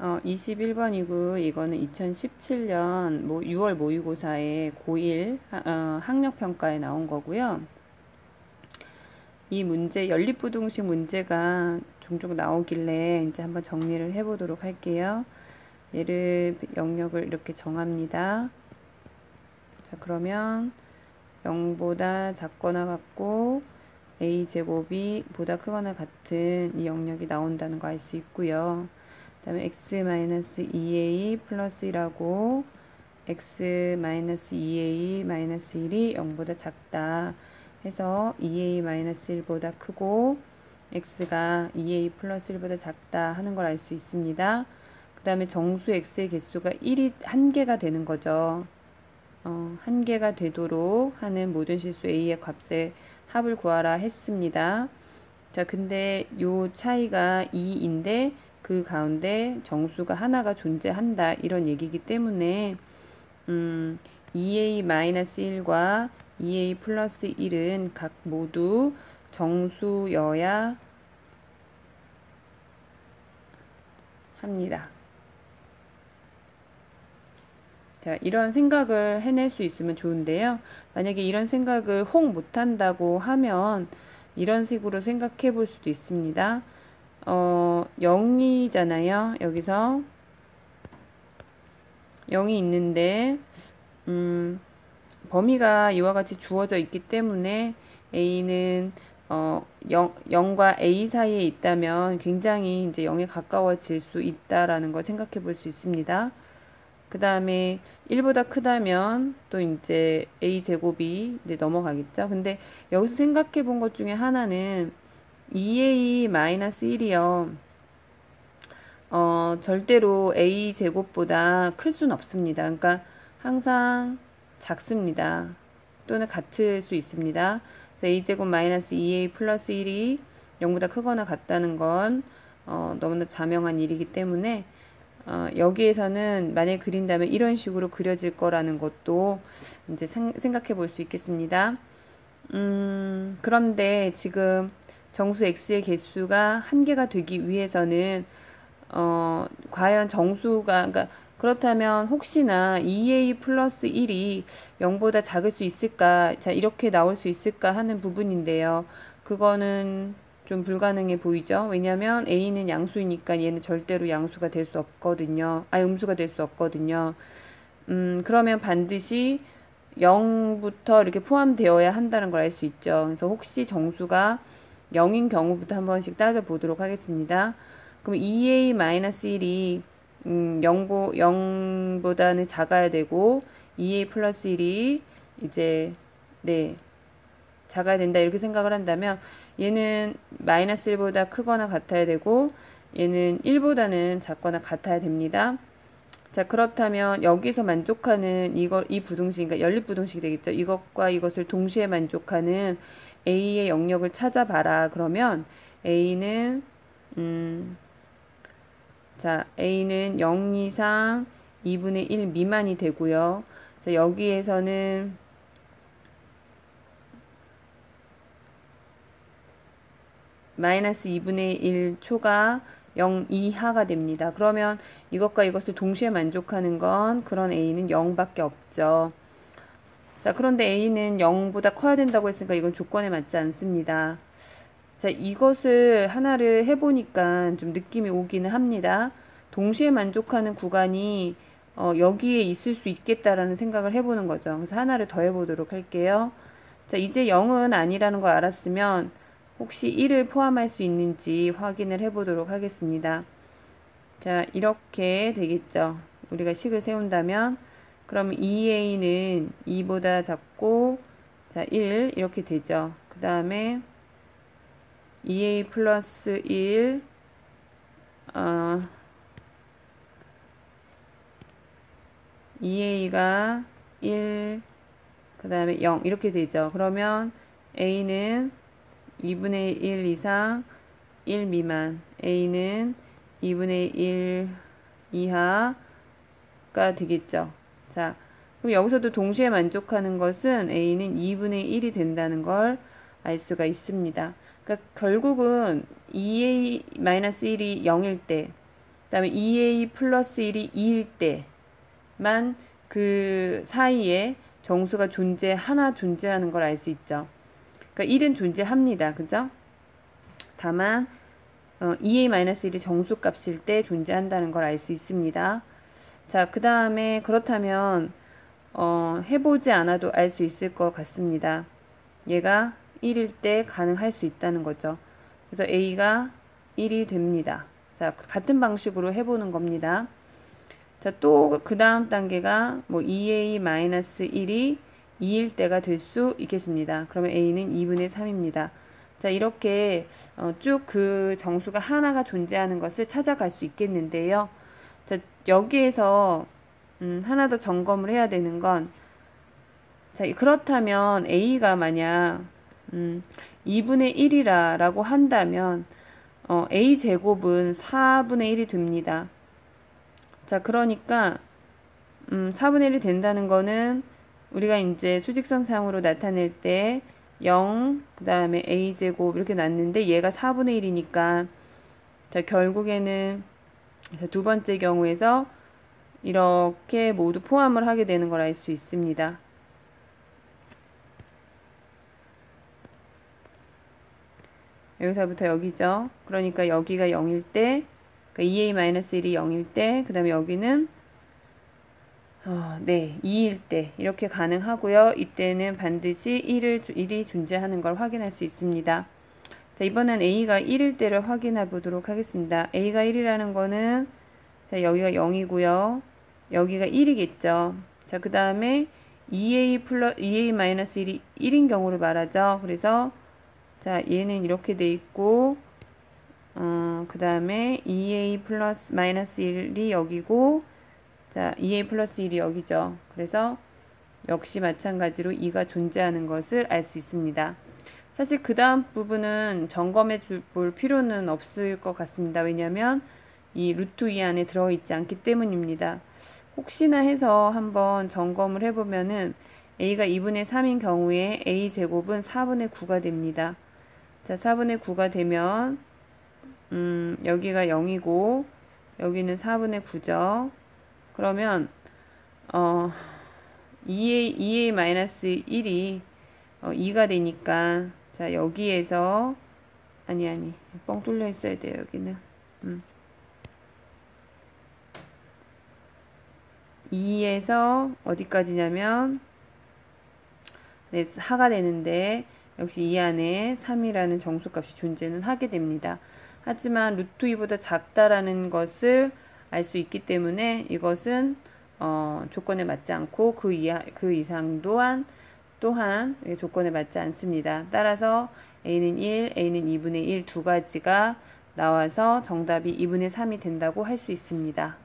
21번이고 이거는 2017년 6월 모의고사에 고1 학력평가에 나온 거고요. 이 문제 연립부등식 문제가 종종 나오길래 이제 한번 정리를 해보도록 할게요. 얘를 영역을 이렇게 정합니다. 자, 그러면 0보다 작거나 같고 a제곱이 보다 크거나 같은 이 영역이 나온다는 거 알 수 있고요. 그 다음에 x-2a 플러스 1하고 x-2a 마이너스 1이 0보다 작다 해서 2a-1보다 크고 x가 2a 플러스 1보다 작다 하는 걸 알 수 있습니다. 그 다음에 정수 x의 개수가 1이 한 개가 되는 거죠. 한 개가 되도록 하는 모든 실수 a의 값의 합을 구하라 했습니다. 자, 근데 요 차이가 2인데 그 가운데 정수가 하나가 존재한다 이런 얘기이기 때문에 2a-1과 2a 플러스 1은 각 모두 정수여야 합니다. 자, 이런 생각을 해낼 수 있으면 좋은데요. 만약에 이런 생각을 혹 못한다고 하면 이런 식으로 생각해 볼 수도 있습니다. 0이잖아요. 여기서 0이 있는데 범위가 이와 같이 주어져 있기 때문에 a는 0과 a 사이에 있다면 굉장히 이제 0에 가까워질 수 있다라는 걸 생각해 볼 수 있습니다. 그 다음에 1보다 크다면 또 이제 a제곱이 이제 넘어가겠죠. 근데 여기서 생각해 본 것 중에 하나는 2a-1이요. 절대로 a제곱보다 클 수는 없습니다. 그러니까 항상 작습니다. 또는 같을 수 있습니다. 그래서 a제곱 마이너스 2a 플러스 1이 0보다 크거나 같다는 건 너무나 자명한 일이기 때문에 여기에서는 만약에 그린다면 이런 식으로 그려질 거라는 것도 이제 생각해 볼 수 있겠습니다. 그런데 지금 정수 x의 개수가 한 개가 되기 위해서는 과연 정수가 그러니까 그렇다면 혹시나 2a 플러스 1이 0보다 작을 수 있을까? 자, 이렇게 나올 수 있을까 하는 부분인데요. 그거는 좀 불가능해 보이죠? 왜냐면 a는 양수이니까 얘는 절대로 양수가 될 수 없거든요. 음수가 될 수 없거든요. 그러면 반드시 0부터 이렇게 포함되어야 한다는 걸 알 수 있죠. 그래서 혹시 정수가 0인 경우부터 한 번씩 따져보도록 하겠습니다. 그럼 2a-1이 0보다는 작아야 되고 2a 플러스 1이 이제 작아야 된다 이렇게 생각을 한다면 얘는 마이너스 1보다 크거나 같아야 되고 얘는 1보다는 작거나 같아야 됩니다. 자, 그렇다면 여기서 만족하는 이 부등식, 그러니까 연립부등식이 되겠죠. 이것과 이것을 동시에 만족하는 a의 영역을 찾아봐라. 그러면 a는 a는 0 이상 2분의 1 미만이 되고요. 자, 여기에서는 마이너스 2분의 1 초가 0 이하가 됩니다. 그러면 이것과 이것을 동시에 만족하는 건 그런 a는 0밖에 없죠. 자, 그런데 a는 0보다 커야 된다고 했으니까 이건 조건에 맞지 않습니다. 자, 이것을 하나를 해보니까 좀 느낌이 오기는 합니다. 동시에 만족하는 구간이 여기에 있을 수 있겠다라는 생각을 해보는 거죠. 그래서 하나를 더 해보도록 할게요. 자, 이제 0은 아니라는 걸 알았으면 혹시 1을 포함할 수 있는지 확인을 해보도록 하겠습니다. 자, 이렇게 되겠죠. 우리가 식을 세운다면 그럼 2a는 2보다 작고 자, 1 이렇게 되죠. 그 다음에 2a 플러스 1 2a가 1 그 다음에 0 이렇게 되죠. 그러면 a는 2분의 1 이상 1 미만 a는 2분의 1 이하가 되겠죠. 자, 그럼 여기서도 동시에 만족하는 것은 a는 2분의 1이 된다는 걸 알 수가 있습니다. 그러니까 결국은 2a-1이 0일 때 다음에 2a 플러스 1이 2일 때만 그 사이에 정수가 하나 존재하는 걸 알 수 있죠. 그러니까 1은 존재합니다. 그죠? 다만 2a-1이 정수값일 때 존재한다는 걸 알 수 있습니다. 자, 그 다음에 그렇다면 해보지 않아도 알 수 있을 것 같습니다. 얘가 1일 때 가능할 수 있다는 거죠. 그래서 a가 1이 됩니다. 자, 같은 방식으로 해보는 겁니다. 자, 또 그 다음 단계가 뭐 2a-1이 2일 때가 될 수 있겠습니다. 그러면 a는 2분의 3입니다. 자, 이렇게 쭉 그 정수가 하나가 존재하는 것을 찾아갈 수 있겠는데요. 자, 여기에서 하나 더 점검을 해야 되는 건, 자, 그렇다면 a가 만약 2분의 1이라고 한다면 a 제곱은 4분의 1이 됩니다. 자, 그러니까 4분의 1이 된다는 거는 우리가 이제 수직선상으로 나타낼 때 0, 그 다음에 a제곱 이렇게 놨는데 얘가 4분의 1이니까 자, 결국에는 두 번째 경우에서 이렇게 모두 포함을 하게 되는 걸 알 수 있습니다. 여기서부터 여기죠. 그러니까 여기가 0일 때, 그러니까 2a-1이 0일 때, 그 다음에 여기는 네, 2일 때 이렇게 가능하고요. 이때는 반드시 1이 존재하는 걸 확인할 수 있습니다. 자, 이번엔 a가 1일 때를 확인해 보도록 하겠습니다. a가 1이라는 거는 자, 여기가 0이고요. 여기가 1이겠죠. 자, 그 다음에 2a-1이 1인 경우를 말하죠. 그래서 자, 얘는 이렇게 돼 있고 그 다음에 2a 플러스 마이너스 1이 여기고 자, 2a 플러스 1이 여기죠. 그래서 역시 마찬가지로 2가 존재하는 것을 알 수 있습니다. 사실 그 다음 부분은 점검해 볼 필요는 없을 것 같습니다. 왜냐하면 이 루트 2 안에 들어있지 않기 때문입니다. 혹시나 해서 한번 점검을 해보면은 a가 2분의 3인 경우에 a 제곱은 4분의 9가 됩니다. 자, 4분의 9가 되면 여기가 0이고 여기는 4분의 9죠. 그러면 2a-1이 2가 되니까 자, 여기에서 아니 뻥 뚫려 있어야 돼요. 여기는 2에서 어디까지냐면 네, 4가 되는데 역시 이 안에 3이라는 정수값이 존재는 하게 됩니다. 하지만 루트 2보다 작다라는 것을 알 수 있기 때문에 이것은 조건에 맞지 않고 그 이상 또한 조건에 맞지 않습니다. 따라서 a는 1, a는 2분의 1 두 가지가 나와서 정답이 2분의 3이 된다고 할 수 있습니다.